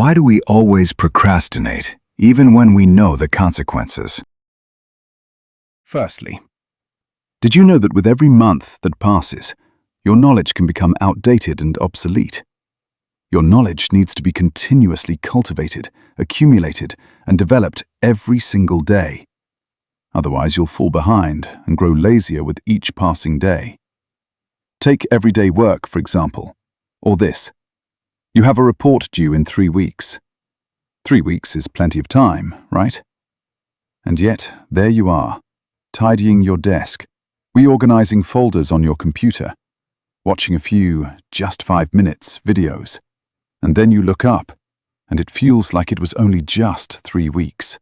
Why do we always procrastinate, even when we know the consequences? Firstly, did you know that with every month that passes, your knowledge can become outdated and obsolete? Your knowledge needs to be continuously cultivated, accumulated, and developed every single day. Otherwise, you'll fall behind and grow lazier with each passing day. Take everyday work, for example, or this. You have a report due in 3 weeks. 3 weeks is plenty of time, right? And yet, there you are, tidying your desk, reorganizing folders on your computer, watching a few just 5 minutes videos, and then you look up, and it feels like it was only just 3 weeks.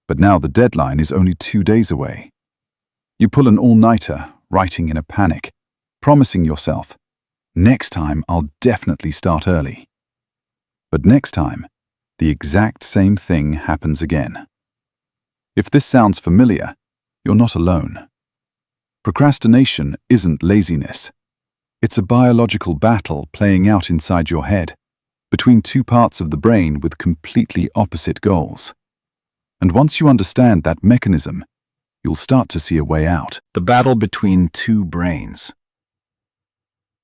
But now the deadline is only 2 days away. You pull an all-nighter, writing in a panic, promising yourself, next time I'll definitely start early. But next time, the exact same thing happens again. If this sounds familiar, you're not alone. Procrastination isn't laziness. It's a biological battle playing out inside your head, between two parts of the brain with completely opposite goals. And once you understand that mechanism, you'll start to see a way out. The battle between two brains.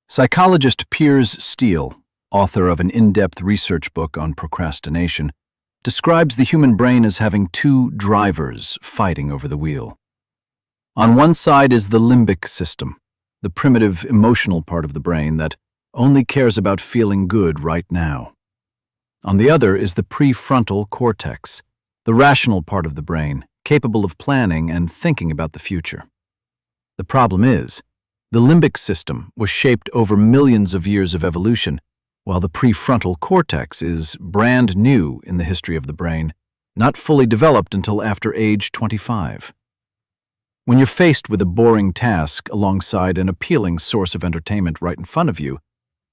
Psychologist Piers Steele, author of an in-depth research book on procrastination, describes the human brain as having two drivers fighting over the wheel. On one side is the limbic system, the primitive emotional part of the brain that only cares about feeling good right now. On the other is the prefrontal cortex, the rational part of the brain, capable of planning and thinking about the future. The problem is, the limbic system was shaped over millions of years of evolution, while the prefrontal cortex is brand new in the history of the brain, not fully developed until after age 25. When you're faced with a boring task alongside an appealing source of entertainment right in front of you,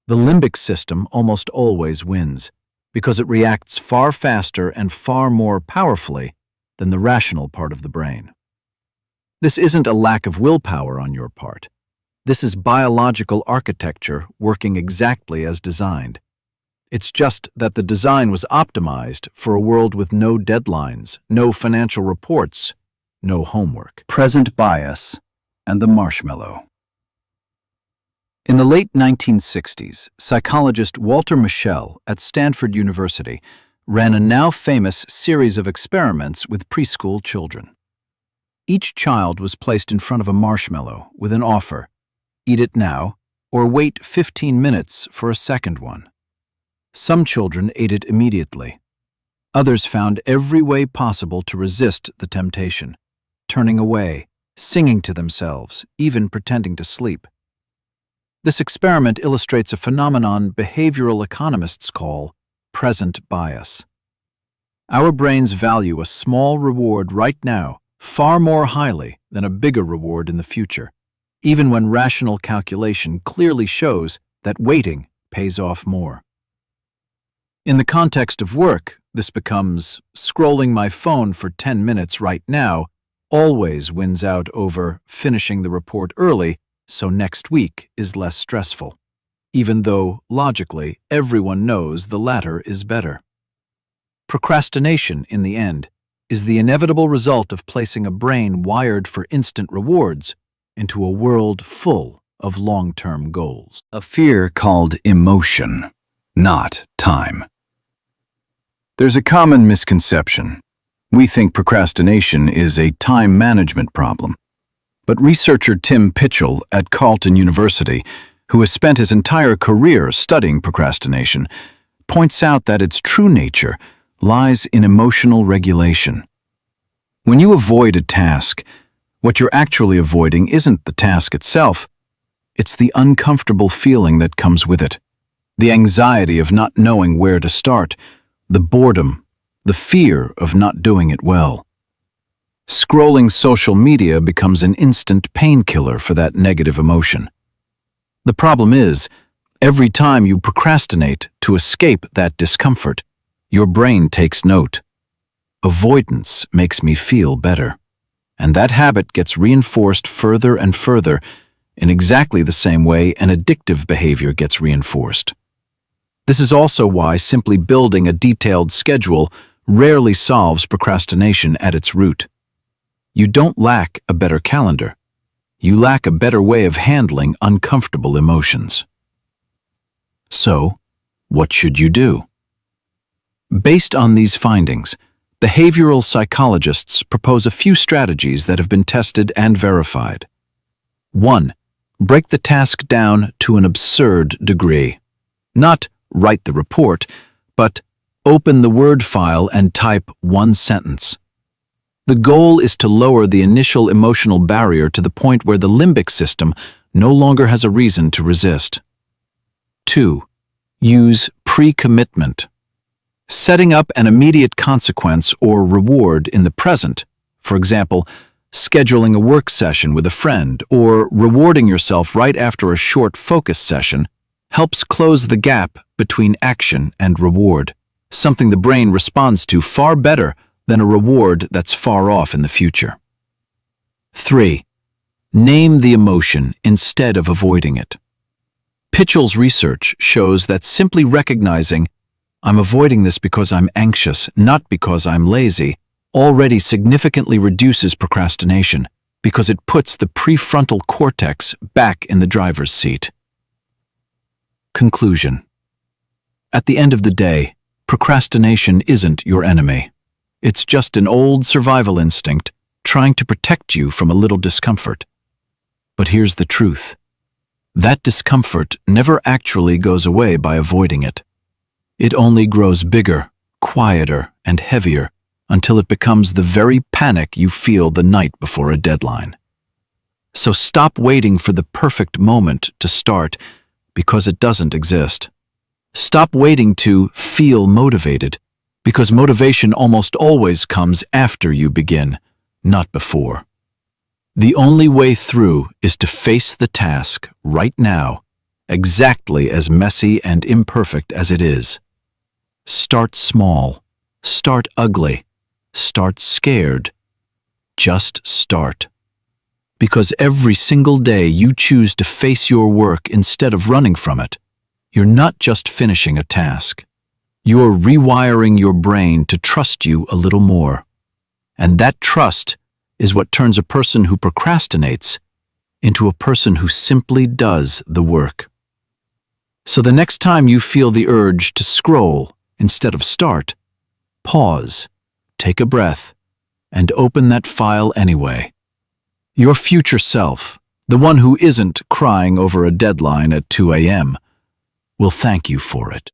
the limbic system almost always wins, because it reacts far faster and far more powerfully than the rational part of the brain. This isn't a lack of willpower on your part. This is biological architecture working exactly as designed. It's just that the design was optimized for a world with no deadlines, no financial reports, no homework. Present bias and the marshmallow. In the late 1960s, psychologist Walter Mischel at Stanford University ran a now famous series of experiments with preschool children. Each child was placed in front of a marshmallow with an offer: eat it now, or wait 15 minutes for a second one. Some children ate it immediately. Others found every way possible to resist the temptation, turning away, singing to themselves, even pretending to sleep. This experiment illustrates a phenomenon behavioral economists call present bias. Our brains value a small reward right now far more highly than a bigger reward in the future, even when rational calculation clearly shows that waiting pays off more. In the context of work, this becomes scrolling my phone for 10 minutes right now always wins out over finishing the report early so next week is less stressful, even though, logically, everyone knows the latter is better. Procrastination, in the end, is the inevitable result of placing a brain wired for instant rewards into a world full of long-term goals. A fear called emotion, not time. There's a common misconception. We think procrastination is a time management problem. But researcher Tim Pitchell at Carleton University, who has spent his entire career studying procrastination, points out that its true nature lies in emotional regulation. When you avoid a task, what you're actually avoiding isn't the task itself, it's the uncomfortable feeling that comes with it, the anxiety of not knowing where to start, the boredom, the fear of not doing it well. Scrolling social media becomes an instant painkiller for that negative emotion. The problem is, every time you procrastinate to escape that discomfort, your brain takes note. Avoidance makes me feel better. And that habit gets reinforced further and further in exactly the same way an addictive behavior gets reinforced. This is also why simply building a detailed schedule rarely solves procrastination at its root. You don't lack a better calendar. You lack a better way of handling uncomfortable emotions. So, what should you do? Based on these findings, behavioral psychologists propose a few strategies that have been tested and verified. 1. Break the task down to an absurd degree. Not write the report, but open the Word file and type one sentence. The goal is to lower the initial emotional barrier to the point where the limbic system no longer has a reason to resist. 2. Use pre-commitment. Setting up an immediate consequence or reward in the present, for example, scheduling a work session with a friend or rewarding yourself right after a short focus session, helps close the gap between action and reward, something the brain responds to far better than a reward that's far off in the future. 3. Name the emotion instead of avoiding it. Pitchell's research shows that simply recognizing, "I'm avoiding this because I'm anxious, not because I'm lazy," already significantly reduces procrastination because it puts the prefrontal cortex back in the driver's seat. Conclusion. At the end of the day, procrastination isn't your enemy. It's just an old survival instinct trying to protect you from a little discomfort. But here's the truth. That discomfort never actually goes away by avoiding it. It only grows bigger, quieter, and heavier until it becomes the very panic you feel the night before a deadline. So stop waiting for the perfect moment to start because it doesn't exist. Stop waiting to feel motivated because motivation almost always comes after you begin, not before. The only way through is to face the task right now, exactly as messy and imperfect as it is. Start small, start ugly, start scared. Just start. Because every single day you choose to face your work instead of running from it, you're not just finishing a task. You're rewiring your brain to trust you a little more. And that trust is what turns a person who procrastinates into a person who simply does the work. So the next time you feel the urge to scroll instead of start, pause, take a breath, and open that file anyway. Your future self, the one who isn't crying over a deadline at 2 a.m., will thank you for it.